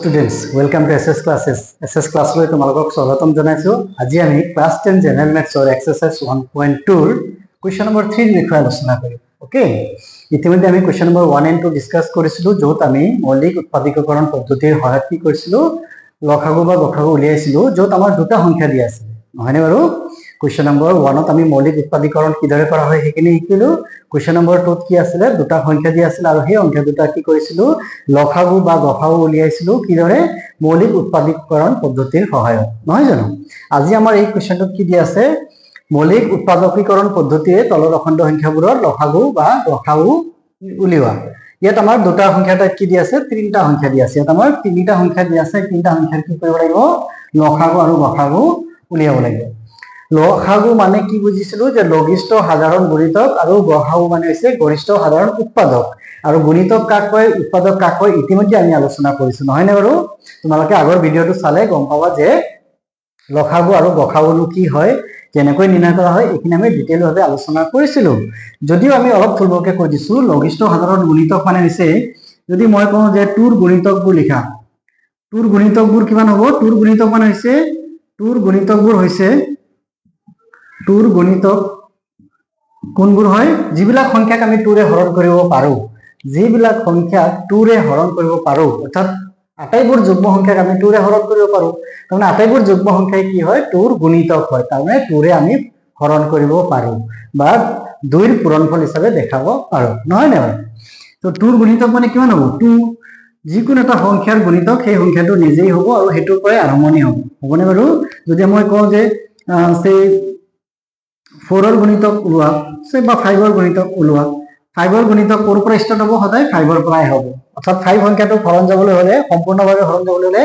students, welcome to SS classes. SS class লৈ তোমালোকক স্বাগতম জনাইছো। আজি আমি ক্লাস 10 জেনারেল ম্যাথছৰ এক্সাৰসাইজ 1.2 ৰ কোৱেশ্চন নম্বৰ 3 ৰ বিষয়ে আলোচনা কৰিম। ওকে, ইতিমধ্যে আমি কোৱেশ্চন নম্বৰ 1 and 2 ডিসকাস কৰিছিলো, য'ত আমি মৌলিক উৎপাদকীকৰণ পদ্ধতিৰ সহায়ত কি কৰিছিলো, লসাগু বা গসাগু উলিয়াইছিলো, য'ত আমাৰ দুটা সংখ্যা দিয়া আছিল, নহয়নে বাৰু? কোৱেশ্চন নম্বৰ 1 ত আমি মৌলিক উৎপাদকীকৰণ কিদৰে কৰা হয় সেইখিনি শিকিলো। কোৱেশ্চন নম্বৰ 2 ত কি আছিল, দুটা সংখ্যা দিয়া আছিল আৰু সেই সংখ্যা দুটা কি কৰিছিলো, লসাগু বা গসাগু উলিয়াইছিলো কিদৰে, মৌলিক উৎপাদকীকৰণ পদ্ধতিৰ সহায়ত, নহয় জানো? আজি আমাৰ এই কোৱেশ্চনটোত কি দিয়া আছে, মৌলিক উৎপাদকীকৰণ পদ্ধতিৰে তলৰ অখণ্ড সংখ্যাবোৰৰ লসাগু বা গসাগু উলিওৱা। ইয়াত আমাৰ দুটা সংখ্যা কি দিয়া আছে, তিনিটা সংখ্যা দিয়া আছে। ইয়াত আমাৰ তিনিটা সংখ্যা দিয়া আছে, তিনিটা সংখ্যাৰ কি কৰিব লাগিব, লসাগু আৰু গসাগু উলিয়াব লাগিব। লসাগু মানে কি বুজিছিলো, যে লঘিষ্ঠ সাধাৰণ গুণিতক, আৰু গসাগু মানে হৈছে গৰিষ্ঠ সাধাৰণ উৎপাদক। আৰু গুণিতক কাক কয়, উৎপাদক কাক কয়, ইতিমধ্যে আমি আলোচনা কৰিছো, নহয় নে বাৰু? তোমালোকে আগৰ ভিডিঅটো চালে গম পাবা যে লসাগু আৰু গসাগুনো কি হয়, কেনেকৈ নিৰ্ণয় কৰা হয়, এইখিনি আমি ডিটেইল ভাৱে আলোচনা কৰিছিলো। যদিও আমি অলপ থুলমূলকে কৈ দিছো, লঘিষ্ঠ সাধাৰণ গুণিতক মানে হৈছে, যদি মই কওঁ যে তোৰ গুণিতকবোৰ লিখা, তোৰ গুণিতকবোৰ কিমান হ'ব, তোৰ গুণিতক মানে হৈছে, তোৰ গুণিতকবোৰ হৈছে, তোৰ গুণিতক কোনবোৰ হয়, যিবিলাক সংখ্যাক আমি টুৰে হৰণ কৰিব পাৰো, যিবিলাক সংখ্যাক টুৰে হৰণ কৰিব পাৰো, অৰ্থাৎ আটাইবোৰ যুগ্ম সংখ্যাক আমি টুৰে হৰণ কৰিব পাৰো, তাৰমানে আটাইবোৰ যুগ্ম সংখ্যাই কি হয়, টুৰ গুণিতক হয়, তাৰমানে টুৰে আমি হৰণ কৰিব পাৰো বা দুইৰ পূৰণফল হিচাপে দেখাব পাৰো, নহয় নে বাৰু? তো টুৰ গুণিতক মানে কিমান হ'ব, টু যিকোনো এটা সংখ্যাৰ গুণিতক সেই সংখ্যাটো নিজেই হ'ব আৰু সেইটোৰ পৰাই আৰম্ভণি হ'ব, হ'বনে বাৰু? যদি মই কওঁ যে ফোৰৰ গুণিতক ওলোৱা বা 5ৰ গুণিতক ওলোৱা, 5ৰ গুণিতক ক'ৰ পৰা ষ্টাৰ্ট হ'ব, সদায় 5ৰ পৰাই হ'ব, অৰ্থাৎ 5 সংখ্যাটো হৰণ যাবলৈ হ'লে, সম্পূৰ্ণভাৱে হৰণ যাবলৈ হ'লে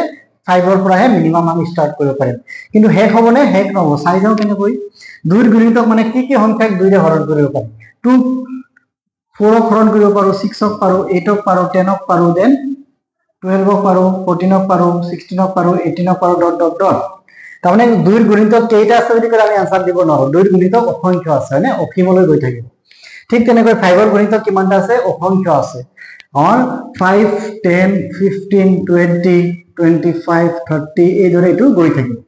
5ৰ পৰাহে মিনিমাম আমি ষ্টাৰ্ট কৰিব পাৰিম। কিন্তু শেষ হ'বনে, শেষ নহ'ব। চাই যাওঁ কেনেকৈ। 2ৰ গুণিতক মানে কি কি সংখ্যাক 2ৰে হৰণ কৰিব পাৰি, 2 4ক হৰণ কৰিব পাৰো, 6ক পাৰো, 8ক পাৰো, 10ক পাৰো, দেন 12ক পাৰো, 14ক পাৰো, 16ক পাৰো, 18ক পাৰো, ডট ডট ডট। তাৰমানে 2ৰ গুণিতক কেইটা আছে বুলি ক'লে আমি আনসাৰ দিব নোৱাৰো, 2ৰ গুণিতক অসংখ্য আছে, হয়নে? অসীমলৈ গৈ থাকিব। ঠিক তেনেকৈ 5ৰ গুণিতক কিমানটা আছে, অসংখ্য আছে। 5, 10, 15, 20, 25, 30 এইদৰে এইটো গৈ থাকিব।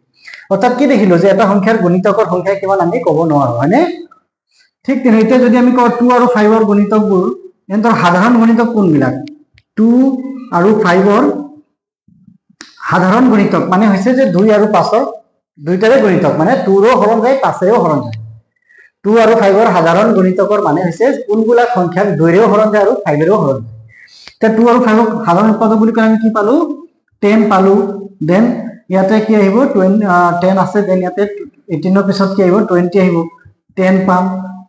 অৰ্থাৎ কি দেখিলো, যে এটা সংখ্যাৰ গুণিতকৰ সংখ্যা কিমান আমি ক'ব নোৱাৰো, হয়নে? ঠিক তেনেকৈ এতিয়া যদি আমি কওঁ 2 আৰু 5ৰ গুণিতকবোৰ, এন্তৰ সাধাৰণ গুণিতক কোনবিলাক, 2 আৰু 5ৰ সাধাৰণ গুণিতক মানে হৈছে যে 2 আৰু 5ৰ দুইটাৰে গুণিতক, মানে 2ৰো হৰণ যায়, 5ৰেও হৰণ যায়। 2 আৰু 5ৰ সাধাৰণ গুণিতকৰ মানে হৈছে কোনবিলাক সংখ্যাক 2ৰেও হৰণ যায় আৰু 5ৰেও হৰণ যায়। এতিয়া 2 আৰু 5ক সাধাৰণ উৎপাদক বুলি ক'লে আমি কি পালো, 10 পালো, দেন ইয়াতে কি আহিব, 10 আছে, দেন ইয়াতে 18ৰ পিছত কি আহিব, 20 আহিব, 10 পাম,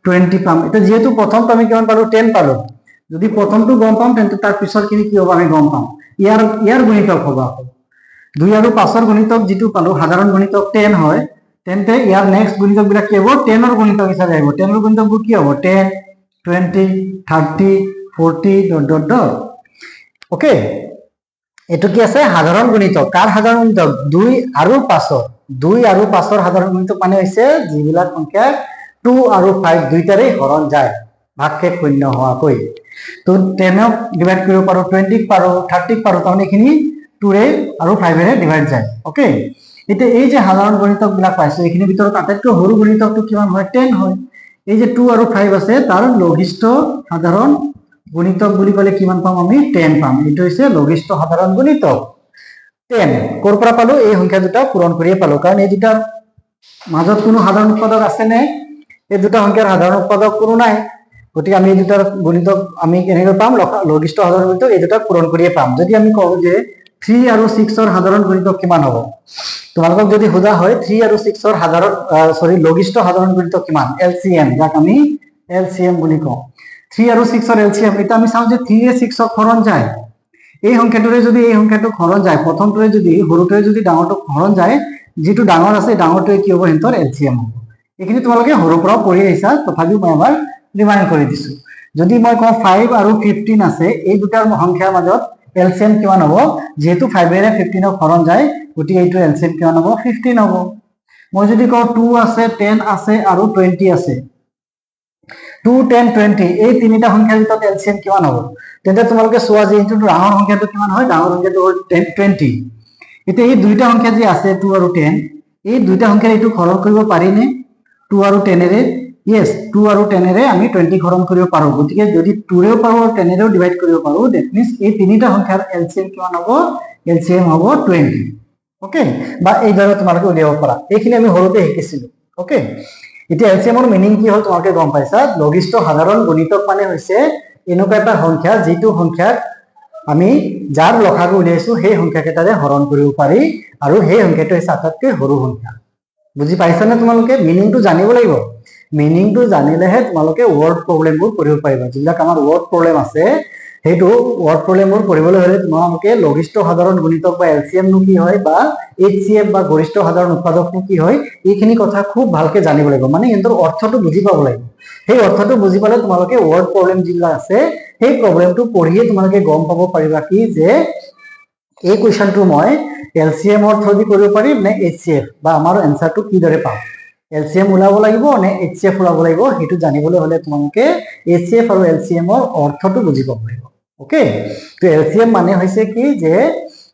20 পাম। এতিয়া যিহেতু প্ৰথমটো আমি কিমান পালো, 10 পালো, যদি প্ৰথমটো গম পাম তেন্তে তাৰ পিছৰখিনি কি হ'ব আমি গম পাম, ইয়াৰ গুণিতক হ'ব। 2 আৰু 5ৰ গুণিতক যিটো পালো, সাধাৰণ গুণিতক 10 হয়, তেন্তে ইয়াৰ নেক্সট গুণিতক বিলাক কি হ'ব, 10ৰ গুণিতক হিচাপে আহিব। 10ৰ গুণিতকবোৰ কি হ'ব, 10, 20, 30, 40 ডট ডট ডট। ওকে, এইটো কি আছে, সাধাৰণ গুণিতক। কাৰ সাধাৰণ গুণিতক, 2 আৰু 5ৰ। 2 আৰু 5ৰ সাধাৰণ গুণিতক মানে হৈছে যিবিলাক সংখ্যা 2 আৰু 5 দুইটাৰে হৰণ যায়, ভাগশেষ শূন্য হোৱাকৈ। তো 10ক ডিভাইড কৰিব পাৰো, 20ক পাৰো, 30ক পাৰো, তাৰমানে এইখিনি 2ৰে আৰু 5ৰে ডিভাইড যায়। ওকে, এতিয়া এই যে সাধাৰণ গুণিতক বিলাক পাইছো, এইখিনিৰ ভিতৰত আটাইতকৈ সৰু গুণিতকটো কিমান হয়, 10 হয়। এই যে 2 আৰু 5 আছে, তাৰ লঘিষ্ঠ সাধাৰণ গুণিতক বুলি ক'লে কিমান পাম আমি, 10 পাম। এইটো হৈছে লঘিষ্ঠ সাধাৰণ গুণিতক 10। ক'ৰ পৰা পালো, এই সংখ্যা দুটা পূৰণ কৰিয়ে পালো, কাৰণ এই দুটাৰ মাজত কোনো সাধাৰণ উৎপাদক আছে নে, এই দুটা সংখ্যাৰ সাধাৰণ উৎপাদক কোনো নাই, গতিকে আমি এই দুটাৰ গুণিতক আমি কেনেকৈ পাম, লঘিষ্ঠ সাধাৰণ গুণিতক এই দুটাক পূৰণ কৰিয়ে পাম। যদি আমি কওঁ যে 3 আৰু 6ৰ সাধাৰণ গুণিতক কিমান হ'ব, তোমালোকক যদি সোধা হয় 3 আৰু 6ৰ লঘিষ্ঠ সাধাৰণ গুণিতক কিমান, এলচিএম, যাক আমি এলচিএম বুলি কওঁ। 3 আৰু 6ৰ এলচিএম, এটা আমি চাওঁ যে 3 এ 6ক হৰণ যায়, এই সংখ্যাটোৰে যদি এই সংখ্যাটোক হৰণ যায়, প্ৰথমটোৱে যদি সৰুটোৱে যদি ডাঙৰটোক হৰণ যায়, যিটো ডাঙৰ আছে ডাঙৰটোৱে কি হ'ব, সিহঁতৰ এলচিএম হ'ব। এইখিনি তোমালোকে সৰুৰ পৰাও পঢ়ি আহিছা, তথাপিও মই এবাৰ ৰিমাইণ্ড কৰি দিছো। যদি মই কওঁ 5 আৰু 15 আছে, এই দুটাৰ সংখ্যাৰ মাজত এলচিএম কিমান হ'ব, যিহেতু 5ৰে 15ক হৰণ যায়, গতিকে এইটো এলচিএম কিমান হ'ব, 15 হ'ব। মই যদি কওঁ 2 আছে, 10 আছে আৰু 20 আছে, 2, 10, 20 এই তিনিটা সংখ্যাৰ ভিতৰত এলচিএম কিমান হ'ব, তেন্তে তোমালোকে চোৱা যে এইটো ডাঙৰ সংখ্যাটো কিমান হয়, ডাঙৰ সংখ্যাটো হ'ল 20। এতিয়া এই দুইটা সংখ্যা যে আছে 2 আৰু 10, এই দুইটা সংখ্যাৰ এইটো হৰণ কৰিব পাৰিনে 2 আৰু 10 এৰে? ইয়েস, 2 আৰু 10 এৰে আমি 20 হৰণ কৰিব পাৰো। গতিকে যদি 2 ৰেও পাৰো আৰু 10 এৰেও ডিভাইড কৰিব পাৰো, দ্যাট মিন্স এই তিনিটা সংখ্যাৰ এলসিএম কিমান হ'ব? এলসিএম হ'ব 20। ওকে, বা এইদৰে তোমালোকে উলিয়াব পাৰা। এইখিনি আমি সৰুতে শিকিছিলো। ওকে, এতিয়া এলসিএমৰ মিনিং কি হ'ল তোমালোকে গম পাইছা। লঘিষ্ঠ সাধাৰণ গুণিতক মানে হৈছে এনেকুৱা এটা সংখ্যা যিটো সংখ্যাক আমি যাৰ লসাগু উলিয়াইছো সেই সংখ্যাকেইটাৰে হৰণ কৰিব পাৰি, আৰু সেই সংখ্যাটো হৈছে আটাইতকৈ সৰু সংখ্যা। বুজি পাইছানে তোমালোকে? মিনিংটো জানিব লাগিব। মিনিংটো জানিলেহে তোমালোকে ওয়ার্ড প্ৰবলেমবোৰ কৰিব পাৰিবা। যিবিলাক আমাৰ ওয়াৰ্ড প্ৰবলেম আছে সেইটো ওয়াৰ্ড প্ৰবলেমবোৰ কৰিবলৈ হলে তোমালোকে লঘিষ্ঠ সাধাৰণ গুণিতক বা এলসিএম নো কি হয় বা এইচসিএফ বা গৰিষ্ঠ সাধাৰণ উৎপাদক নো কি হয়, এইখিনি কথা খুব ভালকে জানিব লাগিব। মানে ইহঁতৰ অৰ্থটো বুজি পাব লাগিব। সেই অৰ্থটো বুজি পালে তোমালোকে ওয়াৰ্ড প্ৰবলেম যিবিলাক আছে সেই প্ৰবলেমটো পঢ়িয়ে তোমালোকে গম পাব পাৰিবা কি যে এই কুৱেশ্যনটো মই এলসিএম ৰ থ্ৰুদি কৰিব পাৰিম নে এইচসিএফ, বা আমাৰ এনসাৰটো কিদৰে পাম। এলসিএম ওলাব লাগিব নে এইচসিএফ ওলাব লাগিব, সেইটো জানিবলৈ হলে তোমালোকে এইচসিএফ আৰু এলসিএম ৰ অৰ্থটো বুজি পাব লাগিব। ওকে, তো এলসিএম মানে হৈছে কি যে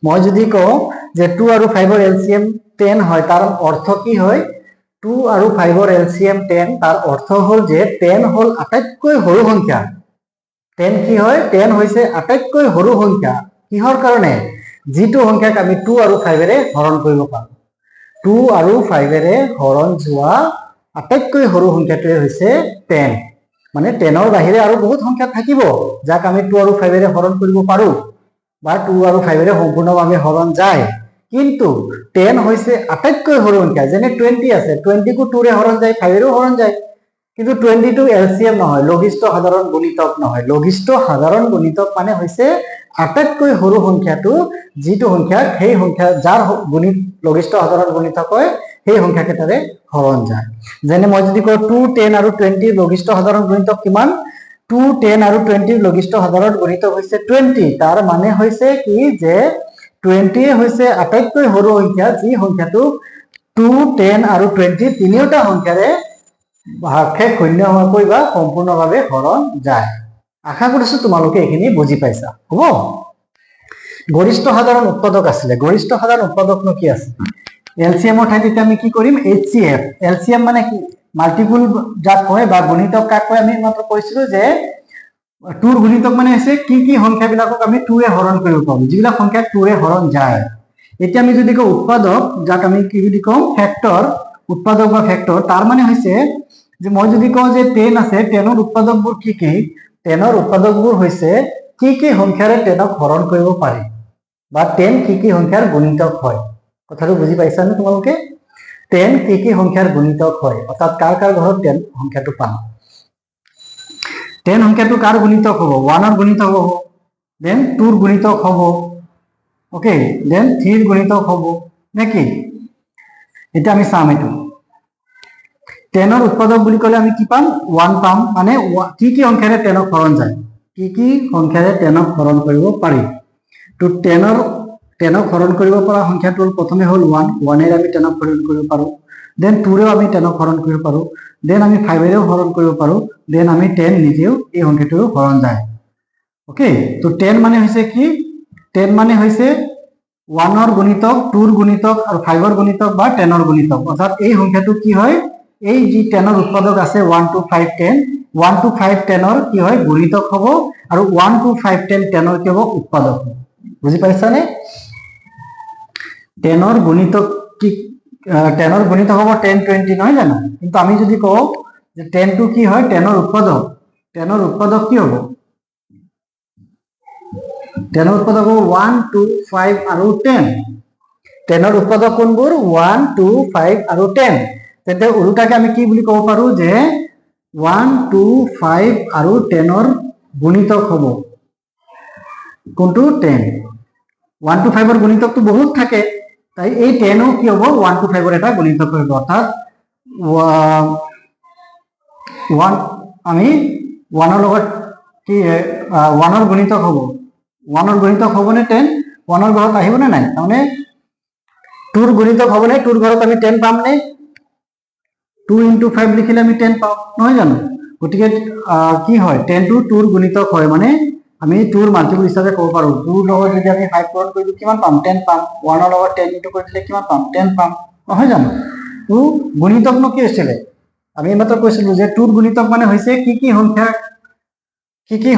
মই যদি কওঁ যে 2 আৰু 5 ৰ এলসিএম 10 হয়, তাৰ অৰ্থ কি হয়? 2 আৰু 5 ৰ এলসিএম 10, তাৰ অৰ্থ হ'ল যে 10 হ'ল আটাইতকৈ সৰু সংখ্যা। 10 কি হয়? 10 হৈছে আটাইতকৈ সৰু সংখ্যা। কিহৰ কাৰণে? যিটো সংখ্যাক আমি 2 আৰু 5 এৰে হৰণ কৰিব পাৰো। 2 আৰু 5 এৰে হৰণ যোৱা আটাইতকৈ সৰু সংখ্যাটোৱে হৈছে 10। মানে 10 ৰ বাহিৰে আৰু বহুত সংখ্যা থাকিব যাক আমি 2 আৰু 5 এৰে হৰণ কৰিব পাৰো, বা 2 আৰু 5 এৰে সম্পূৰ্ণভাৱে হৰণ যায়। কিন্তু 10 হৈছে আটাইতকৈ সৰু সংখ্যা। যেনে 20 আছে, 20 কো 2 ৰে হৰণ যায়, 5 এৰেও হৰণ যায়। কিন্তু 20 টো এলসিএম নহয়, লঘিষ্ঠ সাধাৰণ গুণিতক নহয়। লঘিষ্ঠ সাধাৰণ গুণিতক মানে হৈছে আটাইতকৈ সৰু সংখ্যাটো, যিটো সংখ্যাক সেই সংখ্যা যাৰ গুণিত লঘিষ্ঠ সাধাৰণ গুণিতক হয় সেই সংখ্যাকেইটাৰে হৰণ যায়। যেনে মই যদি কওঁ 2, 10 আৰু 20 লঘিষ্ঠ সাধাৰণ গুণিতক কিমান? 2, 10 আৰু 20 লঘিষ্ঠ সাধাৰণ গুণিতক হৈছে 20। তাৰ মানে হৈছে কি যে 20 হৈছে আটাইতকৈ সৰু সংখ্যা, যি সংখ্যাটো 2, 10 আৰু 20 তিনিওটা সংখ্যাৰে ভাগশেষ শূন্য হোৱাকৈ বা সম্পূৰ্ণভাৱে হৰণ যায়। আশা কৰিছো তোমালোকে এইখিনি বুজি পাইছা। হ'ব, গৰিষ্ঠ সাধাৰণ উৎপাদক আছিলে। গৰিষ্ঠ সাধাৰণ উৎপাদকনো কি আছে? এলসিএম ৰ ঠাইত এতিয়া আমি কি কৰিম? এইচসিএফ। এলসিএম মানে কি? মাল্টিপুল যাক কয় বা গুণিতক কাক কয় আমি মাত্ৰ কৈছিলো যে 2 ৰ গুণিতক মানে হৈছে কি কি সংখ্যাবিলাকক আমি 2 ৰে হৰণ কৰিব পাৰো, যিবিলাক সংখ্যাক 2 ৰে হৰণ যায়। এতিয়া আমি যদি কওঁ উৎপাদক, যাক আমি কি বুলি কওঁ? ফেক্টৰ। উৎপাদক বা ফেক্টৰ, তাৰ মানে হৈছে যে মই যদি কওঁ যে 10 আছে, 10 ৰ উৎপাদকবোৰ কি কি? 10 ৰ উৎপাদকবোৰ হৈছে কি কি সংখ্যাৰে 10 ক হৰণ কৰিব পাৰি, বা 10 কি কি সংখ্যাৰ গুণিতক হয়। কথাটো বুজি পাইছানে তোমালোকে? 10 কি কি সংখ্যাৰ গুণিতক হয়, অৰ্থাৎ কাৰ কাৰ ঘৰত 10 সংখ্যাটো পাম। 10 সংখ্যাটো কাৰ গুণিতক হ'ব? 1 ৰ গুণিতক হ'ব, দেন 2 ৰ গুণিতক হ'ব, ওকে, দেন 3 ৰ গুণিতক হ'ব নেকি? এতিয়া আমি চাম এইটো 10 ৰ উৎপাদক বুলি ক'লে আমি কি পাম? 1 পাম। মানে কি কি সংখ্যাৰে 10 ক হৰণ যায়, কি কি সংখ্যাৰে 10 ক হৰণ কৰিব পাৰি। তো 10 ক হৰণ কৰিব পৰা সংখ্যাটো প্ৰথমে হ'ল 1। 1 এৰে আমি 10 ক হৰণ কৰিব পাৰো, দেন 2 ৰেও আমি 10 ক হৰণ কৰিব পাৰো, দেন আমি 5 এৰেও হৰণ কৰিব পাৰো, দেন আমি 10 নিজেও এই সংখ্যাটোৰ হৰণ যায়। ওকে, তো 10 মানে হৈছে কি? 10 মানে হৈছে 1 ৰ গুণিতক, 2 ৰ গুণিতক আৰু 5 ৰ গুণিতক বা 10 ৰ গুণিতক। অৰ্থাৎ এই সংখ্যাটো কি হয়? এই যি 10 ৰ উৎপাদক আছে 1, 2, 5, 10, 1, 2, 5, 10 ৰ কি হয়? গুণিতক হ'ব, আৰু 1, 2, 5, 10, 10 ৰ কি হ'ব? উৎপাদক। বুজি পাইছানে? 10 ৰ গুণিতক কি? 10 ৰ গুণিতক হ'ব 10, 20, নহয় জানো? কিন্তু আমি যদি কওঁ যে 10 টো কি হয়? 10 ৰ উৎপাদক, 10 ৰ উৎপাদক কি হ'ব? 10 ৰ উৎপাদক হ'ব 1, 2, 5 আৰু 10। 10 ৰ উৎপাদক কোনবোৰ? 1, 2, 5 আৰু 10। তেন্তে উল্টাকে আমি কি বুলি ক'ব পাৰো যে 1, 2, 5 আৰু 10 ৰ গুণিতক হ'ব কোনটো? 10। 1 to 5 ৰ গুণিতকটো বহুত থাকে, তাই এই 10 ও কি হ'ব? 1 to 5 ৰ এটা গুণিতক হ'ব। অৰ্থাৎ আমি 1 ৰ লগত কি 1 ৰ গুণিতক হ'ব, 1 ৰ গুণিতক হ'বনে 10? 1 ৰ ঘৰত আহিবনে নাই? তাৰমানে 2 ৰ গুণিতক হ'বনে? 2 ৰ ঘৰত আমি 10 পামনে? 2 into 5 লিখিলে আমি 10 পাওঁ, নহয় জানো? গতিকে কি হয়? 10 টো 2 ৰ গুণিতক হয়, মানে আমি 2 ৰ মাল্টিপল হিচাপে ক'ব পাৰো 2 লগত যদি আমি 5 পূৰণ কৰি দিওঁ কিমান পাম 10 পাম 1 ৰ লগত 10 ইনটু কৰি দিলে কিমান পাম 10 পাম নহয় জানো তো গুণিতকনো কি হৈছিলে আমি মাত্ৰ কৈছিলো যে 2 ৰ গুণিতক মানে হৈছে কি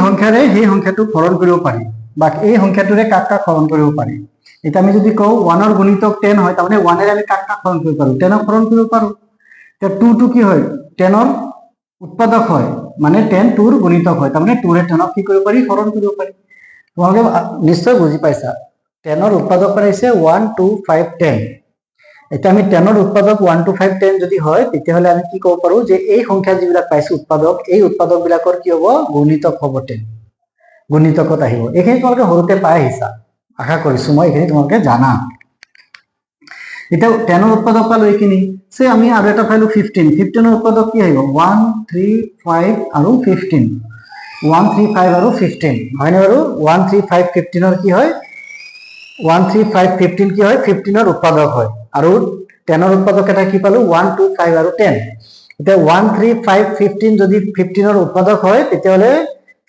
সংখ্যাৰে সেই সংখ্যাটো হৰণ কৰিব পাৰি বা এই সংখ্যাটোৰে কাক হৰণ কৰিব পাৰি এটা আমি যদি কওঁ 1 ৰ গুণিতক 10 হয় তাৰমানে 1 এৰে আমি কাক হৰণ কৰিব পাৰো 10 ক হৰণ কৰিব পাৰো তে 2 টো কি হয় 10 ৰ উৎপাদক হয় মানে 10 2 ৰ গুণিতক হয় তাৰমানে 2 ৰে 10 ক কি কৰিব পাৰি হৰণ কৰিব পাৰি তোমালোকে নিশ্চয় বুজি পাইছা 10 ৰ উৎপাদক হৈছে 1 2 5 10 এটা আমি 10 ৰ উৎপাদক 1 2 5 10 যদি হয় তেতিয়াহলে আমি কি ক'ব পাৰো যে এই সংখ্যা যিবিলাক পাইছো উৎপাদক এই উৎপাদক বিলাকৰ কি হ'ব গুণিতক হ'ব 10 গুণিতকত আহিব এইখিনি তোমালোকে সৰুতে পাই আহিছা আশা কৰিছো মই এইখিনি তোমালোকে জানা এটা 10 ৰ উৎপাদক পালো এইখিনি সে আমি আৰু এটা পাইলো 15 15 ৰ উৎপাদক কি আহিব 1 3 5 আৰু 15 1 3 5 আৰু 15 হয়নে বাৰু 1 3 5 15 ৰ কি হয় 1 3 5 15 কি হয় 15 ৰ উৎপাদক হয় আৰু 10 ৰ উৎপাদক এটা কি পালো 1 2 5 আৰু 10 এটা 1 3 5 15 যদি 15 ৰ উৎপাদক হয় তেতিয়াহলে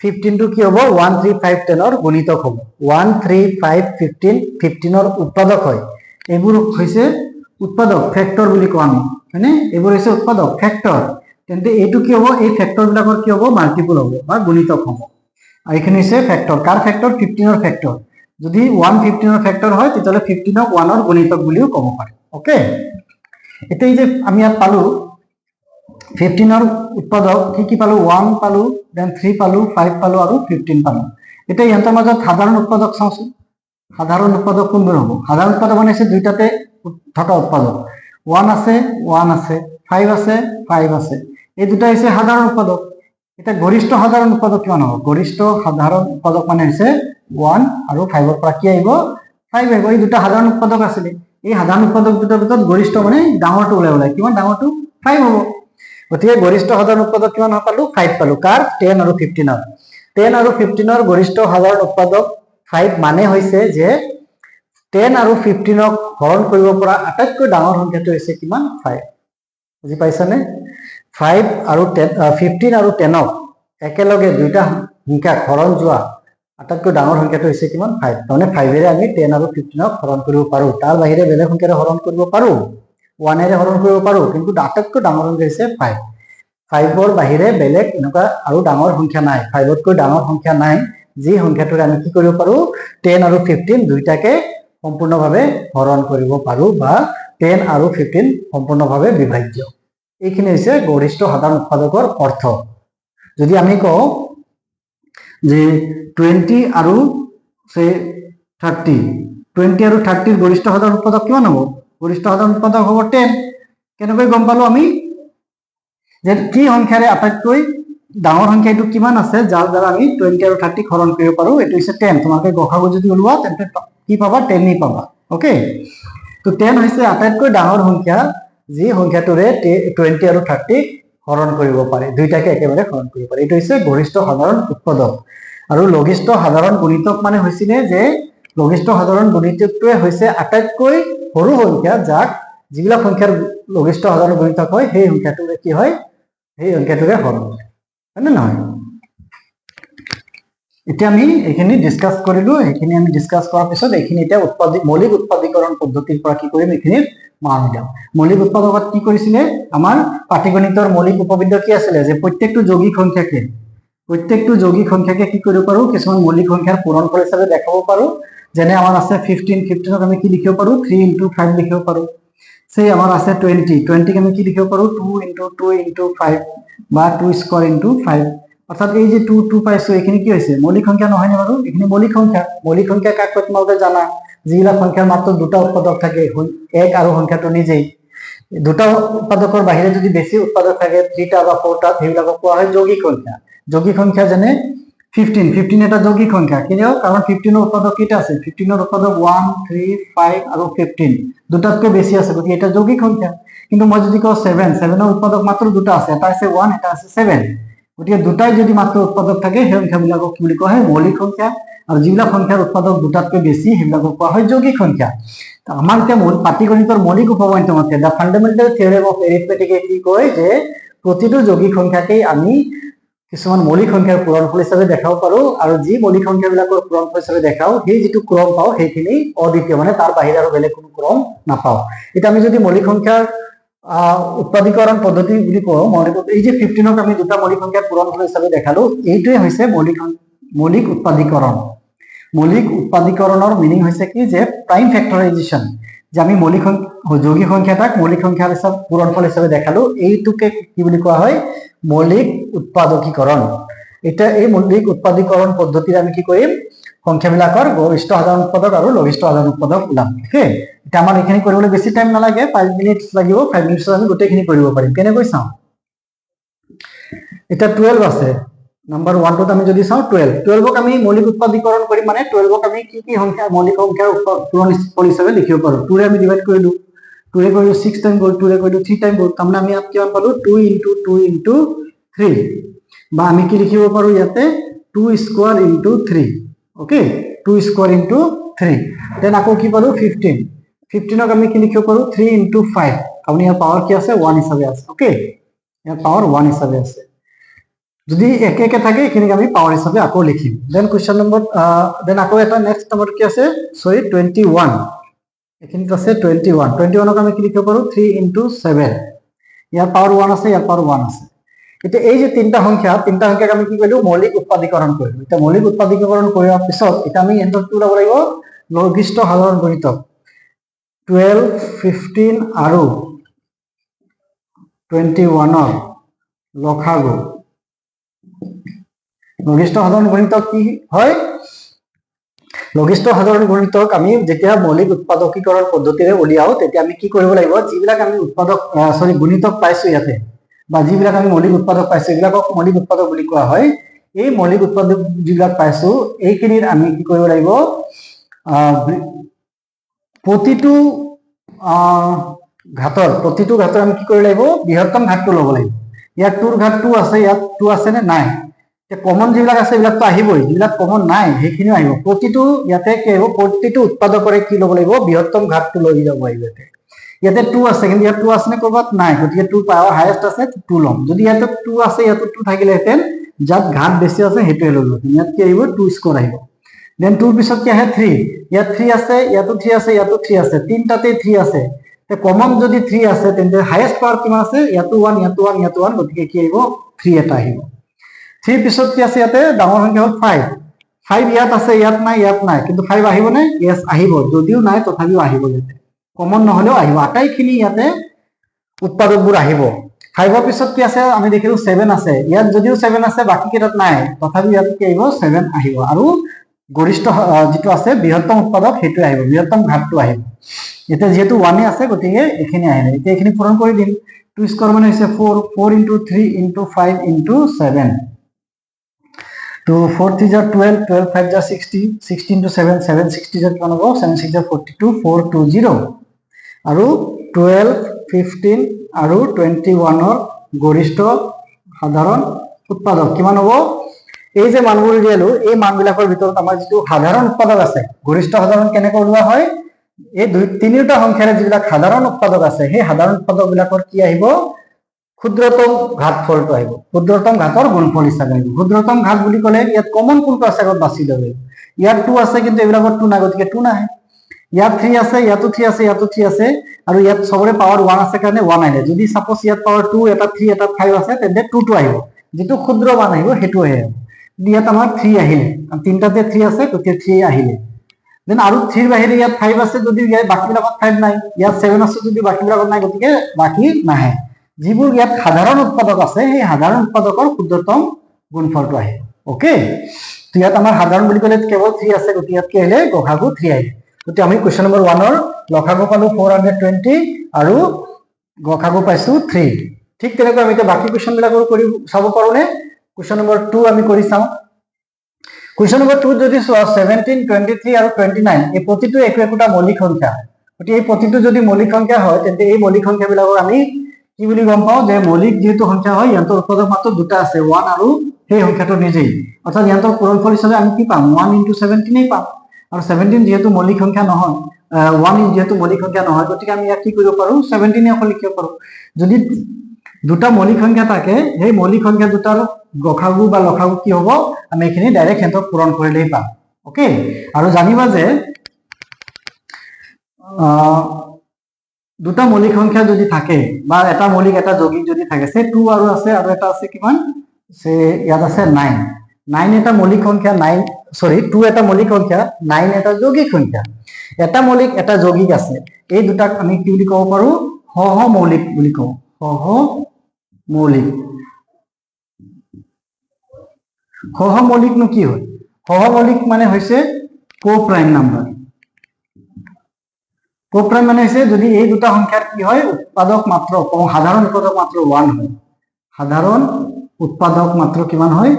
15 টো কি হ'ব 1 3 5 10 ৰ গুণিতক হ'ব 1 3 5 15 15 ৰ উৎপাদক হয় এইবোৰ হৈছে উৎপাদক ফেক্টৰ বুলি কোৱা আমি হয়নে এইবোৰ হৈছে উৎপাদক ফেক্টৰ তেন্তে এইটো কি হ'ব এই ফেক্টৰ বিলাকৰ কি হ'ব মাল্টিপল হ'ব বা গুণিতক হ'ব আৰু এইখিনি হৈছে ফেক্টৰ কাৰ ফেক্টৰ 15 ৰ ফেক্টৰ যদি 1 15 ৰ ফেক্টৰ হয় তেতিয়াহলে 15 ক 1 ৰ গুণিতক বুলিও ক'ব পাৰি ওকে এতিয়া এই যে আমি ইয়াত পালো 15 ৰ উৎপাদক কি পালো 1 পালো দেন 3 পালো 5 পালো আৰু 15 পালো এতিয়া ইহঁতৰ মাজত সাধাৰণ উৎপাদক চাওঁচোন সাধাৰণ উৎপাদক কোনবোৰ হ'ব সাধারণ উৎপাদক মানে আছে দুইটাতে থকা উৎপাদক 1 আছে 1 আছে 5 আছে 5 আছে এই দুটা হৈছে সাধারণ উৎপাদক এটা গৰিষ্ঠ সাধাৰণ উৎপাদক কিমান হ'ব গৰিষ্ঠ সাধাৰণ উৎপাদক মানে হৈছে 1 আৰু 5 ৰ পৰা কি আহিব 5 আহিব এই দুটা সাধাৰণ উৎপাদক আছিল এই সাধাৰণ উৎপাদক দুটাৰ ভিতৰত গৰিষ্ঠ মানে ডাঙৰটো ওলাই কিমান ডাঙৰটো 5 হ'ব গতিকে গৰিষ্ঠ সাধাৰণ উৎপাদক কিমান পালো 5 পালো কাৰ 10 আৰু 15 ৰ 10 আৰু 15 ৰ গৰিষ্ঠ সাধাৰণ উৎপাদক 5 মানে হৈছে যে 10 আৰু 15 ক হৰণ কৰিব পৰা আটাইতকৈ ডাঙৰ সংখ্যাটো হৈছে কিমান 5 বুজি পাইছানে 5 আৰু 15 আৰু 10 ক একেলগে দুইটা সংখ্যা হৰণ যোৱা আটাইতকৈ ডাঙৰ সংখ্যাটো হৈছে কিমান 5 মানে 5 এৰে আমি 10 আৰু 15 ক হৰণ কৰিব পাৰো তাৰ বাহিৰে বেলেগ সংখ্যাৰে হৰণ কৰিব পাৰো 1 এৰে হৰণ কৰিব পাৰো কিন্তু আটাইতকৈ ডাঙৰ সংখ্যা হৈছে 5 5 ৰ বাহিৰে বেলেগ এনেকুৱা আৰু ডাঙৰ সংখ্যা নাই 5 তকৈ ডাঙৰ সংখ্যা নাই যি সংখ্যাটোৰে আমি কি কৰিব পাৰো 10 আৰু 15 দুইটাকে সম্পূৰ্ণভাৱে হৰণ কৰিব পাৰো বা 10 আৰু 15 সম্পূৰ্ণভাৱে বিভাজ্য এইখিনি হৈছে গৰিষ্ঠ সাধাৰণ উৎপাদকৰ অৰ্থ যদি আমি কওঁ যে 20 আৰু 30 20 আৰু 30 ৰ গৰিষ্ঠ সাধাৰণ উৎপাদক কিমান হ'ব গৰিষ্ঠ সাধাৰণ উৎপাদক হ'ব 10 কেনেকৈ গম পালো আমি যে কি সংখ্যাৰে আটাইতকৈ ডাঙৰ সংখ্যা এইটো কিমান আছে যাৰ দ্বাৰা আমি 20 আৰু 30 হৰণ কৰিব পাৰো এটো হৈছে 10 তোমালোকে গসাগু যদি ওলোৱা তেন্তে কি পাবা 10 নি পাবা ওকে তো 10 হৈছে আটাইতকৈ ডাঙৰ সংখ্যা যি সংখ্যাটোৰে 20 আৰু 30 হৰণ কৰিব পাৰে দুইটাকে একেবাৰে হৰণ কৰিব পাৰে এটো হৈছে গৰিষ্ঠ সাধাৰণ উৎপাদক আৰু লঘিষ্ঠ সাধাৰণ গুণিতক মানে হৈছিলে যে লঘিষ্ঠ সাধাৰণ গুণিতকটোৱে হৈছে আটাইতকৈ সৰু সংখ্যা যাক যিবিলাক সংখ্যাৰ লঘিষ্ঠ সাধাৰণ গুণিতক হয় সেই সংখ্যাটোৰে কি হয় সেই সংখ্যাটোৰে হৰণ হয় হয়নে নহয় এতিয়া আমি এইখিনি ডিসকাস কৰিলো এইখিনি আমি ডিসকাস কৰাৰ পিছত এইখিনি এতিয়া মৌলিক উৎপাদীকৰণ পদ্ধতিৰ পৰা কি কৰিম এইখিনি মান উলিয়াম মৌলিক উৎপাদকত কি কৰিছিলে আমাৰ পাটিগণিতৰ মৌলিক উপবিদ্য কি আছিল যে প্ৰত্যেকটো যৌগিক সংখ্যাকে কি কৰিব পাৰো কিছুমান মৌলিক সংখ্যাৰ পূৰণফল হিচাপে দেখাব পাৰো যেনে আমাৰ আছে 15 15 ক আমি কি লিখিব পাৰো 3 * 5 লিখিব পাৰো সেই আমাৰ আছে 20 20 ক আমি কি লিখিব পাৰো 2 * 2 * 5 বা 2 স্কয়ার * 5 অর্থাৎ এই যে 2 2 পাইছো এখানে কি হৈছে মৌলিক সংখ্যা নহয় না বাৰু এখানে মৌলিক সংখ্যা কাক কয় তোমালোকে জানা যিলা সংখ্যাৰ মাত্ৰ দুটা উৎপাদক থাকে এক আৰু সংখ্যাটো নিজেই দুটা উৎপাদকৰ বাহিৰে যদি বেছি উৎপাদক থাকে 3টা বা 4টা সেইবিলাকক কোৱা হয় যৌগিক সংখ্যা যেনে 15 এটা যৌগিক সংখ্যা কিয় কাৰণ 15 ৰ উৎপাদক কেইটা আছে 15 ৰ উৎপাদক 1 3 5 আৰু 15 দুটাতকৈ বেছি আছে গতিকে এটা যৌগিক সংখ্যা কিন্তু মই যদি কওঁ 7 ৰ উৎপাদক মাত্ৰ দুটা আছে এটা আছে 1 এটা আছে 7 গতিকে দুটাই যদি মাত্ৰ উৎপাদক থাকে সেই সংখ্যাবিলাকক কি বুলি কোৱা হয় মৌলিক সংখ্যা আৰু যিবিলাক সংখ্যাৰ উৎপাদক দুটাতকৈ বেছি সেইবিলাকক কোৱা হয় যৌগিক সংখ্যা আমাৰ এতিয়া পাটিগণিতৰ মৌলিক উপপাদ্য মতে দা ফান্ডামেন্টাল থিওৰেম অফ এৰিথমেটিকে কি কয় যে প্ৰতিটো যৌগিক সংখ্যাকে আমি কিছুমান মৌলিক সংখ্যাৰ পূৰণফল হিচাপে দেখাব পাৰো আৰু যি মৌলিক সংখ্যাবিলাকৰ পূৰণফল হিচাপে দেখাও সেই যিটো ক্ৰম পাওঁ সেইখিনি অদ্বিতীয়, মানে তাৰ বাহিৰে আৰু বেলেগ কোনো ক্ৰম নাপাওঁ। এতিয়া আমি যদি মৌলিক সংখ্যাৰ উৎপাদীকৰণ পদ্ধতি বুলি কওঁ, এই যে 15ক আমি দুটা মৌলিক সংখ্যাৰ পূৰণফল হিচাপে দেখালো, এইটোৱে হৈছে মৌলিক উৎপাদীকৰণ। মৌলিক উৎপাদীকৰণৰ মিনিং হৈছে কি যে প্ৰাইম ফেক্টৰাইজেশ্যন, যে আমি যৌগিক সংখ্যা এটাক মৌলিক সংখ্যা হিচাপে পূৰণফল হিচাপে দেখালো, এইটোকে কি বুলি কোৱা হয়? মৌলিক উৎপাদকীকৰণ। এতিয়া এই মৌলিক উৎপাদীকৰণ পদ্ধতিৰে আমি কি কৰিম? সংখ্যাবিলাকৰ গৰিষ্ঠ সাধাৰণ উৎপাদক আৰু লঘিষ্ঠ সাধাৰণ উৎপাদক ওলাম। ঠিক, এতিয়া আমাৰ এইখিনি কৰিবলৈ বেছি টাইম নালাগে, 5 মিনিট লাগিব। 5 মিনিটত আমি গোটেইখিনি কৰিব পাৰিম। কেনেকৈ চাওঁ? এটা 12 আছে, নাম্বাৰ 1টোত আমি যদি চাওঁ 12ক আমি মৌলিক উৎপাদীকৰণ কৰিম, মানে 12ক আমি কি কি সংখ্যা মৌলিক সংখ্যাৰ পূৰণফল হিচাপে লিখিব পাৰো। 2ৰে আমি ডিভাইড কৰিলো, 2ৰে কৰিলো 6 টাইম গ'ল, 2ৰে কৰিলো 3 টাইম গ'ল, তাৰমানে আমি ইয়াত কিমান পালো? 2 × 2 × 3, বা আমি কি লিখিব পাৰো ইয়াতে? 2 স্কোয়ার × 3। Okay, 2 square × 3। দেন আকৌ কি পালো? 15ক আমি কি লিখিব পাৰো? 3 × 5, আপুনি ইয়াৰ পাৱাৰ কি আছে? 1 হিচাপে আছে। ওকে, ইয়াৰ পাৱাৰ 1 হিচাপে আছে। যদি একে একে থাকে এইখিনিক আমি পাৱাৰ হিচাপে আকৌ লিখিম। দেন কুৱেশ্যন নম্বৰ দেন আকৌ এটা নেক্সট নম্বৰ কি আছে? সৰি 21, এইখিনিত আছে 21ক আমি কি লিখিব পাৰো? 3 × 7, ইয়াৰ পাৱাৰ 1 আছে, ইয়াৰ পাৱাৰ 1 আছে। এতিয়া এই যে তিনটা সংখ্যাক আমি কি কৰিলো? মৌলিক উৎপাদীকৰণ কৰিলো। এতিয়া মৌলিক উৎপাদীকৰণ কৰাৰ পিছত এতিয়া আমি এন্সাৰটো ওলাব লাগিব লঘিষ্ঠ সাধাৰণ গুণিতক 12, 15 আৰু 21ৰ লসাগু। লঘিষ্ঠ সাধাৰণ গুণিতক কি হয়? লঘিষ্ঠ সাধাৰণ গুণিতক আমি যেতিয়া মৌলিক উৎপাদকীকৰণ পদ্ধতিৰে উলিয়াও তেতিয়া আমি কি কৰিব লাগিব? যিবিলাক আমি গুণিতক পাইছো ইয়াতে, বা যিবিলাক আমি মৌলিক উৎপাদক পাইছো এইবিলাকক মৌলিক উৎপাদক বুলি কোৱা হয়। এই মৌলিক উৎপাদক যিবিলাক পাইছো এইখিনিৰ আমি কি কৰিব লাগিব? প্ৰতিটো ঘাতৰ আমি কি কৰিব লাগিব? বৃহত্তম ঘাতটো ল'ব লাগিব। ইয়াত 2ৰ ঘাত 2 আছে, ইয়াত 2 আছে নে নাই? কমন যিবিলাক আছে এইবিলাকতো আহিবই, যিবিলাক কমন নাই সেইখিনিও আহিব। প্ৰতিটো ইয়াতে কি আহিব? প্ৰতিটো উৎপাদকৰে কি ল'ব লাগিব? বৃহত্তম ঘাতটো লৈ যাব লাগিব। ইয়াতে 2 আছে, কিন্তু ইয়াত 2 আছে নে কৰবাত? নাই, গতিকে 2 পাৱাৰ হাইয়েষ্ট আছে, 2 ল'ম। যদি ইয়াতে 2 আছে, ইয়াতে 2 থাকিলেহেঁতেন, যাত ঘাত বেছি আছে সেইটোৱে ল'লো। ইয়াত কি আহিব? 2 স্কোয়াৰ আহিব। দেন 2ৰ পিছত কি আহে? 3, ইয়াত 3 আছে, ইয়াতো 3 আছে, ইয়াতো 3 আছে, তিনটাতে 3 আছে। কমন যদি 3 আছে তেন্তে হাইয়েষ্ট পাৱাৰ কিমান আছে? ইয়াতো 1, ইয়াতো 1, ইয়াতো 1, গতিকে কি আহিব? 3 এটা আহিব। 3 পিছত কি আছে? ইয়াতে ডাঙৰ সংখ্যা হ'ল 5 ইয়াত আছে, ইয়াত নাই, ইয়াত নাই, কিন্তু 5 আহিবনে? ইয়েস আহিব, যদিও নাই তথাপিও আহিব। ইয়াতে কমন নহলেও আহিব, আটাইখিনি ইয়াতে উৎপাদকবোৰ আহিব। 5ৰ পিছত কি আছে? আমি দেখিলো 7 আছে, ইয়াত যদিও 7 আছে বাকি কেইটাত নাই, তথাপিও ইয়াত কি আহিব? 7 আহিব। আৰু গৰিষ্ঠ যিটো আছে বৃহত্তম উৎপাদক সেইটোৱে আহিব, বৃহত্তম ঘাতটো আহিব। এতিয়া যেহেতু 1 আছে গতিকে এইখিনি আহিলে। এতিয়া এইখিনি পূৰণ কৰি দিম। 2 স্কোয়ার মানে হৈছে 4, 4 × 3 × 5 × 7, তো 4 3 = 12, 12 5 = 60, 60 × 7, 7 60 কিমান হ'ব? 7 6 = 42, 420। আৰু 12, 15 আৰু 21ৰ গৰিষ্ঠ সাধাৰণ উৎপাদক কিমান হ'ব? এই যে মানবোৰ উলিয়ালো, এই মানবিলাকৰ ভিতৰত আমাৰ যিটো সাধাৰণ উৎপাদক আছে, গৰিষ্ঠ সাধাৰণ কেনেকৈ ওলোৱা হয়? এই তিনিটা সংখ্যাৰে যিবিলাক সাধাৰণ উৎপাদক আছে সেই সাধাৰণ উৎপাদক বিলাকৰ কি আহিব? ক্ষুদ্ৰতম ঘাতফলটো আহিব, ক্ষুদ্ৰতম ঘাতৰ গুণফল হিচাপে আহিব। ক্ষুদ্ৰতম ঘাত বুলি ক'লে ইয়াত কমন কোনটো আছে আগত বাছি ল'ব লাগিব। ইয়াত 2 আছে কিন্তু এইবিলাকত 2 নাই, গতিকে 2 নাহে। ইয়াত 3 আছে, ইয়াতো 3 আছে, ইয়াতো 3 আছে, আৰু ইয়াত সবৰে পাৱাৰ 1 আছে কাৰণে 1 আহিলে। যদি সাপোজ ইয়াত পাৱাৰ 2, এটা 3, এটা 5 আছে, তেন্তে 2টো আহিব। যিটো ক্ষুদ্ৰ মান আহিব সেইটো আহিব। ইয়াত আমাৰ 3 আহিলে, তিনটাতে 3 আছে, গতিকে 3 আহিলে। দেন আৰু 3ৰ বাহিৰে ইয়াত 5 আছে, যদি বাকিবিলাকত 5 নাই, ইয়াত 7 আছে যদি বাকিবিলাকত নাই, গতিকে বাকি নাহে। যিবোৰ ইয়াত সাধাৰণ উৎপাদক আছে সেই সাধাৰণ উৎপাদকৰ ক্ষুদ্ৰতম গুণফলটো আহিব। ওকে, তো ইয়াত আমাৰ সাধাৰণ বুলি ক'লে কেৱল 3 আছে, গতিকে ইয়াত কি আহিলে? লসাগু 3 আহিলে। গতিকে আমি কুৱেশ্যন নম্বৰ 1ৰ লসাগু পালো 420 আৰু লসাগু পাইছো 3। ঠিক তেনেকৈ আমি এতিয়া বাকি কুৱেশ্যন বিলাকৰো কৰি চাব পাৰো নে? কুৱেশ্যন নম্বৰ 2 আমি কৰি চাওঁ। কুৱেশ্যন নম্বৰ 2 যদি চোৱা 17, 23 আৰু 29 এই প্ৰতিটো একোটা মৌলিক সংখ্যা। গতিকে এই প্ৰতিটো যদি মৌলিক সংখ্যা হয় তেন্তে এই মৌলিক সংখ্যাবিলাকক আমি কি বুলি গম পাওঁ? যে মৌলিক যেহেতু সংখ্যা হয় ইহঁতৰ উৎপাদক মাত্ৰ দুটা আছে, 1 আৰু সেই সংখ্যাটো নিজেই, অৰ্থাৎ ইহঁতৰ পূৰণফল হিচাপে আমি কি পাম? 1 × 17 পাম। আৰু 17 যেহেতু মৌলিক সংখ্যা নহয়, 1 যেহেতু মৌলিক সংখ্যা নহয়, গতিকে আমি ইয়াক কি কৰিব পাৰো? 17 অকল লিখিব পাৰো। যদি দুটা মৌলিক সংখ্যা থাকে, সেই মৌলিক সংখ্যা দুটাৰ গসাগু বা লসাগু কি হ'ব, আমি এইখিনি ডাইৰেক্ট সিহঁতক পূৰণ কৰিলেই পাম। ওকে, আৰু জানিবা যে দুটা মৌলিক সংখ্যা যদি থাকে বা এটা মৌলিক এটা যৌগিক যদি থাকে, সে 2 আৰু আছে আৰু এটা আছে কিমান, সে ইয়াত আছে 9। 9 এটা মৌলিক সংখ্যা, 2 এটা মৌলিক সংখ্যা, 9 এটা যৌগিক সংখ্যা। এটা মৌলিক এটা যৌগিক আছে, এই দুটাক আমি কি বুলি ক'ব পাৰো, সহমৌলিক বুলি কওঁ। সহমৌলিক। সহমৌলিকনো কি হয়? সহমৌলিক মানে হৈছে কো-প্ৰাইম নাম্বাৰ। কো-প্ৰাইম মানে হৈছে যদি এই দুটা সংখ্যাৰ কি হয়, উৎপাদক মাত্ৰ সাধাৰণ উৎপাদক মাত্ৰ 1 হয়। সাধাৰণ উৎপাদক মাত্ৰ কিমান হয়,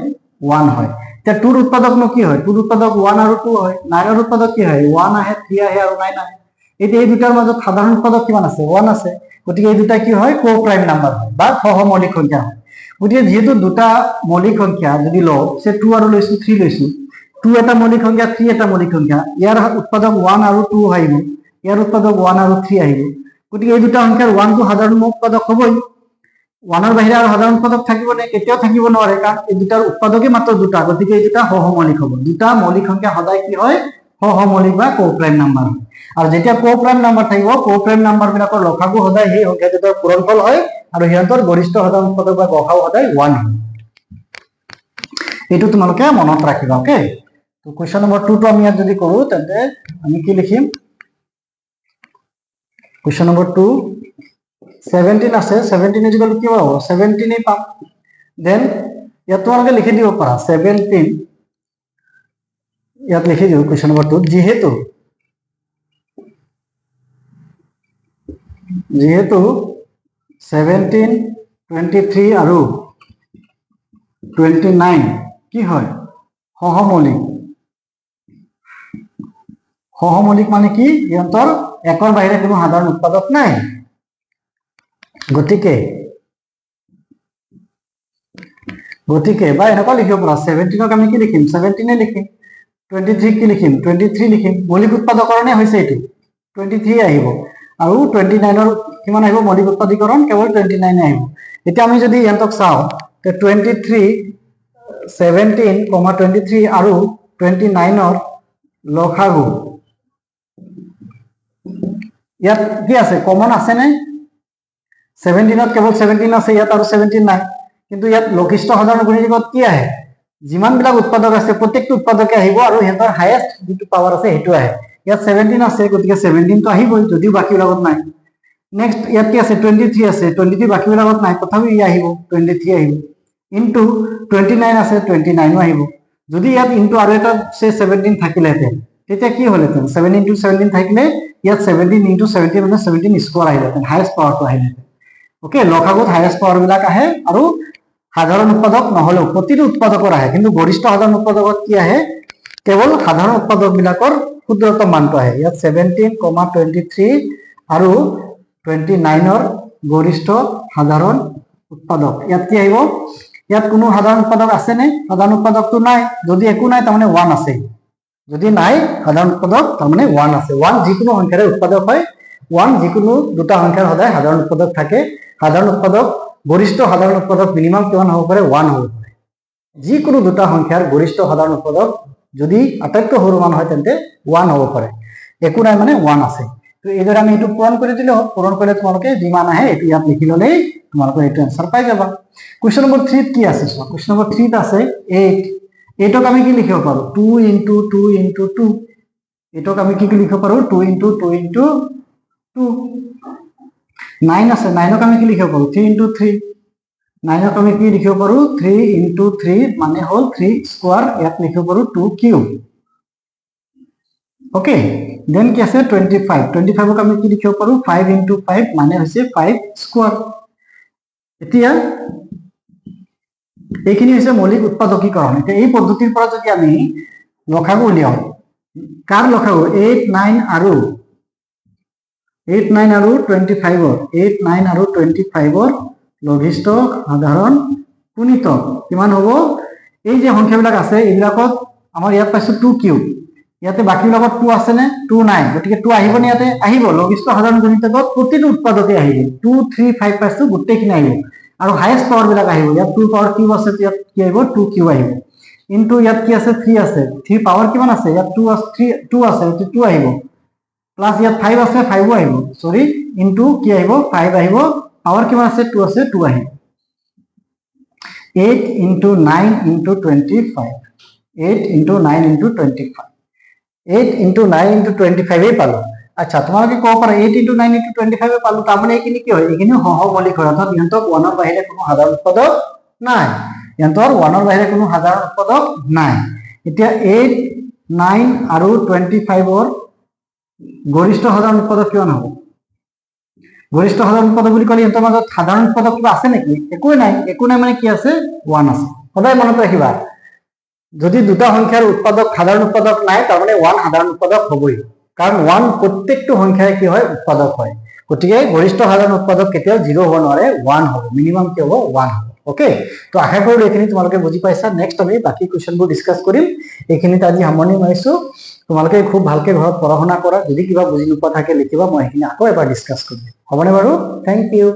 1 হয়। এতিয়া 2ৰ উৎপাদকনো কি হয়? 2ৰ উৎপাদক 1 আৰু 2 হয়। 9ৰ উৎপাদক কি হয়, 1 আহে, 3 আহে আৰু 9 আহে। এতিয়া এই দুটাৰ মাজত সাধাৰণ উৎপাদক কিমান আছে, 1 আছে। গতিকে এই দুটা কি হয়, কো-প্ৰাইম নাম্বাৰ হয় বা সহমৌলিক সংখ্যা হয়। গতিকে যেহেতু দুটা মৌলিক সংখ্যা যদি লওঁ, সে 2 আৰু লৈছো, 3 লৈছো, 2 এটা মৌলিক সংখ্যা, 3 এটা মৌলিক সংখ্যা, ইয়াৰ উৎপাদক 1 আৰু 2 আহিব, ইয়াৰ উৎপাদক 1 আৰু 3 আহিব। গতিকে এই দুটা সংখ্যাৰ 1টো সাধাৰণ উৎপাদক হ'বই। 1ৰ বাহিৰে আৰু সাধাৰণ উৎপাদক থাকিবনে? কেতিয়াও থাকিব নোৱাৰে, কাৰণ এই দুটাৰ উৎপাদকে মাত্ৰ দুটা। গতিকে এই দুটা সহমৌলিক হ'ব। দুটা মৌলিক সংখ্যা সদায় কি হয়, সহমৌলিক বা কো-প্ৰাইম নাম্বাৰ হয়। আৰু যেতিয়া কো-প্ৰাইম নাম্বাৰ থাকিব, কো-প্ৰাইম নাম্বাৰ বিলাকৰ লসাগু সদায় সেই সংখ্যা দুটাৰ পূৰণফল হয় আৰু সিহঁতৰ গৰিষ্ঠ সাধাৰণ উৎপাদক বা গসাগু সদায় 1 হয়। এইটো তোমালোকে মনত ৰাখিবা। ওকে, তো কুৱেশ্যন নম্বৰ 2 টো আমি ইয়াত যদি কৰো, তেন্তে আমি কি লিখিম, কুৱেশ্যন নম্বৰ 2 17 আছে, 17 ইকুৱেল কি হ'ব, 17 পাম। দেন ইয়াত তোমালোকে লিখি দিব পাৰা 17, ইয়াত লিখি দিওঁ কুৱেশ্যন নম্বৰ 2, যিহেতু 17, 23 আৰু 29 কি হয়, সহমৌলিক। সহমৌলিক মানে কি, ইহঁতৰ একৰ বাহিৰে কোনো সাধাৰণ উৎপাদক নাই। গতিকে বা এনেকুৱা লিখিব পাৰা, 17ক আমি কি লিখিম, 17 লিখিম, 23 কি লিখিম, 23 লিখিম। মৌলিক উৎপাদকৰণে হৈছে এইটো, 23 আহিব। আৰু 29ৰ কিমান আহিব, মৌলিক উৎপাদীকৰণ কেৱল 29 আহিব। এতিয়া আমি যদি ইহঁতক চাওঁ, 23, 17, 23 আৰু 29ৰ লসাগু, ইয়াত কি আছে, কমন আছে নে? 17ত কেৱল 17 আছে, ইয়াত আৰু 17 নাই। কিন্তু ইয়াত লঘিষ্ঠ সাধাৰণ গুণিতকত কি আহে, যিমান বিলাক উৎপাদক আছে প্ৰত্যেকটো উৎপাদকে আহিব আৰু সিহঁতৰ হাইয়েষ্ট যিটো পাৱাৰ আছে সেইটো আহে। ইয়াত 17 আছে, গতিকে 17 টো আহিবই, যদিও বাকীবিলাকত নাই। নেক্সট ইয়াত কি আছে, 23 আছে, 23 বাকীবিলাকত নাই, তথাপি ই আহিব, 23 আহিব। ইনটু 29 আছে, 29ও আহিব। যদি ইয়াত ইনটু আৰু এটা 17 থাকিলেহেঁতেন, তেতিয়া কি হ'লহেঁতেন, 7 into 17 থাকিলে ইয়াত 17 into 17 মানে 17 স্কোৱাৰ আহিলেহেঁতেন, হাইয়েষ্ট পাৱাৰটো আহিলেহেঁতেন। ওকে, লসাগুত হাইয়েষ্ট পাৱাৰ বিলাক আহে আৰু সাধাৰণ উৎপাদক নহলেও প্ৰতিটো উৎপাদকৰ আহে, কিন্তু গৰিষ্ঠ সাধাৰণ উৎপাদকত কি আহে, কেৱল সাধাৰণ উৎপাদক বিলাকৰ ক্ষুদ্ৰতম মানটো আহে। ইয়াত 17, 23 আৰু 29ৰ গৰিষ্ঠ সাধাৰণ উৎপাদক, ইয়াত কি আহিব, ইয়াত কোনো সাধাৰণ উৎপাদক আছে নে, সাধাৰণ উৎপাদকটো নাই। যদি একো নাই তাৰমানে 1 আছে, যদি নাই সাধাৰণ উৎপাদক তাৰমানে 1 আছে। 1 যিকোনো সংখ্যাৰে উৎপাদক হয়, 1 যিকোনো দুটা সংখ্যাৰ সদায় সাধাৰণ উৎপাদক থাকে। সাধাৰণ উৎপাদক, গৰিষ্ঠ সাধাৰণ উৎপাদক মিনিমাম কিমান হ'ব পাৰে, 1 হ'ব পাৰে। যিকোনো দুটা সংখ্যাৰ গৰিষ্ঠ সাধাৰণ উৎপাদক যদি আটাইতকৈ সৰু মান হয় তেন্তে 1 হ'ব পাৰে। একো নাই মানে 1 আছে। তো এইদৰে আমি এইটো পূৰণ কৰি দিলে হ'ল। পূৰণ কৰিলে তোমালোকে যিমান আহে এইটো ইয়াত লিখি ল'লেই তোমালোকে এইটো এনসাৰ পাই যাবা। কুৱেশ্যন নম্বৰ 3 কি আছে, কুৱেশ্যন নম্বৰ 3 আছে 8। এইটোক আমি কি লিখিব পাৰো, 2 into 2 into 2। এইটোক আমি কি লিখিব পাৰো, 2 into 2 into 2। 9 আছে, 9ক আমি কি লিখিব পাৰো, 3 into 3। 9ক আমি কি লিখিব পাৰো, 3 into 3 মানে হ'ল 3 স্কোয়াৰ, ইয়াত লিখিব পাৰো 2 কিউব। ওকে, দেন কি আছে 25। 25ক আমি কি লিখিব পাৰো, 5 into 5 মানে হৈছে 5 স্কোয়াৰ। এতিয়া এইখিনি হৈছে মৌলিক উৎপাদকীকৰণ। এতিয়া এই পদ্ধতিৰ পৰা যদি আমি লসাগু উলিয়াও, কাৰ লসাগু, 8, 9 আৰু 25ৰ 8, 9 আৰু 25ৰ লঘিষ্ঠ সাধাৰণ গুণিতক কিমান হ'ব, এই যে সংখ্যাবিলাক আছে এইবিলাকত আমাৰ ইয়াত পাইছো 2 কিউব, ইয়াতে বাকীবিলাকত 2 আছে নে, 2 নাই, গতিকে 2 আহিব নে, ইয়াতে আহিব। লঘিষ্ঠ সাধাৰণ গুণিতকত প্ৰতিটো উৎপাদকে আহিব, 2, 3, 5 পাইছো গোটেইখিনি আহিব। আৰু হাইয়েষ্ট পাৱাৰ বিলাক আহিব ইয়াত 2 পাৱাৰ কিউব আছে ইয়াত কি আহিব 2 কিউব আহিব ইনটু ইয়াত কি আছে 3 আছে 3 পাৱাৰ কিমান আছে ইয়াত 2 আছে 2 আছে 2 আহিব প্লাস ইয়াত 5 আছে 5 আহিব সরি ইনটু কি আহিব 5 আহিব পাৱাৰ কিমান আছে 2 আছে 2 আহিব 8 into 9 into 25 8 into 9 into 25 8 into 9 into 25 এই পালো আচ্ছা তোমালোকে কব পাৰা 8 into 9 into 25 এ পালো তাৰ মানে এইখিনি কি হয় এইখিনি সহমৌলিক হয় অৰ্থাৎ ইহঁতক 1 ৰ বাহিৰে কোনো সাধাৰণ উৎপাদক নাই ইহঁতৰ 1 ৰ বাহিৰে কোনো সাধাৰণ উৎপাদক নাই এতিয়া 8 9 আৰু 25 ৰ গৰিষ্ঠ সাধাৰণ উৎপাদক কিমান হ'ব গৰিষ্ঠ সাধাৰণ উৎপাদক বুলি ক'লে ইহঁতৰ মাজত সাধাৰণ উৎপাদক কিবা আছে নেকি একো নাই মানে কি আছে 1 আছে সদায় মনত ৰাখিবা যদি দুটা সংখ্যাৰ উৎপাদক সাধাৰণ উৎপাদক নাই তাৰ মানে 1 সাধাৰণ উৎপাদক হ'বই কাৰণ 1 প্ৰত্যেকটো সংখ্যাই কি হয় উৎপাদক হয় গতিকে গৰিষ্ঠ সাধাৰণ উৎপাদক কেতিয়াও 0 হ'ব নোৱাৰে 1 হ'ব মিনিমাম কি হ'ব 1 হ'ব ওকে তো আশা কৰো এইখিনি তোমালোকে বুজি পাইছা নেক্সট আমি বাকি কোৱেশ্চনবোৰ ডিসকাস কৰিম এইখিনিত আজি সামৰণি মাৰিছো তোমালোকে খুব ভালকে ঘৰত পঢ়া শুনা কৰা যদি কিবা বুজি নোপোৱা থাকে লিখিবা মই এইখিনি আকৌ এবাৰ ডিসকাস কৰিম হ'বনে বাৰু থ্যাংক ইউ